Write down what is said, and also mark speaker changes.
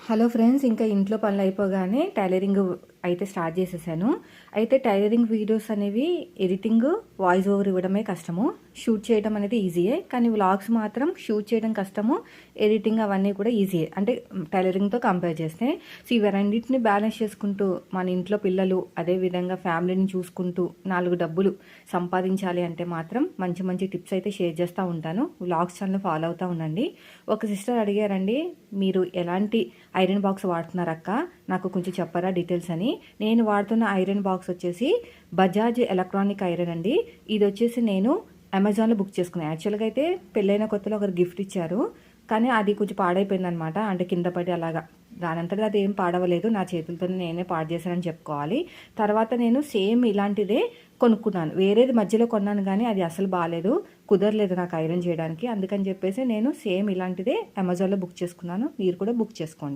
Speaker 1: Hello friends, ఇంకా ఇంట్లో పనులు అయిపోగానే టైలరింగ్ అయితే స్టార్ట్ చేసేసాను. అయితే టైలరింగ్ వీడియోస్ అనేవి ఎడిటింగ్, వాయిస్ ఓవర్ ఇవ్వడమే కష్టము. షూట్ చేయడం అనేది ఈజీయే, కానీ వ్లాగ్స్ మాత్రం షూట్ చేయడం కష్టము, ఎడిటింగ్ అవన్నీ కూడా ఈజీయే, అంటే టైలరింగ్తో కంపేర్ చేస్తే. సో ఇవి రెండింటిని బ్యాలెన్స్ చేసుకుంటూ మన ఇంట్లో పిల్లలు అదేవిధంగా ఫ్యామిలీని చూసుకుంటూ 4 డబ్బులు సంపాదించాలి అంటే మాత్రం మంచి మంచి టిప్స్ అయితే షేర్ చేస్తూ ఉంటాను. వ్లాగ్స్ ఛానల్ ఫాలో అవుతూ ఉండండి. ఒక సిస్టర్ అడిగారండి, మీరు ఎలాంటి ఐరన్ బాక్స్ వాడుతున్నారక్క, నాకు కొంచెం చెప్పరా డీటెయిల్స్ అని. నేను వాడుతున్న ఐరన్ బాక్స్ వచ్చేసి బజాజ్ ఎలక్ట్రానిక్ ఐరన్ అండి. ఇది వచ్చేసి నేను అమెజాన్లో బుక్ చేసుకున్నాను. యాక్చువల్గా అయితే పెళ్ళైన కొత్తలో ఒకరు గిఫ్ట్ ఇచ్చారు, కానీ అది కొంచెం పాడైపోయింది అనమాట. అంటే కింద పడి అలాగా, దానంతటా అది ఏం పాడవలేదు, నా చేతులతో నేనే పాడు చేశానని చెప్పుకోవాలి. తర్వాత నేను సేమ్ ఇలాంటిదే కొనుక్కున్నాను. వేరేది మధ్యలో కొన్నాను, కానీ అది అసలు బాగాలేదు, కుదరలేదు నాకు ఐరన్ చేయడానికి. అందుకని చెప్పేసి నేను సేమ్ ఇలాంటిదే అమెజాన్లో బుక్ చేసుకున్నాను. మీరు కూడా బుక్ చేసుకోండి.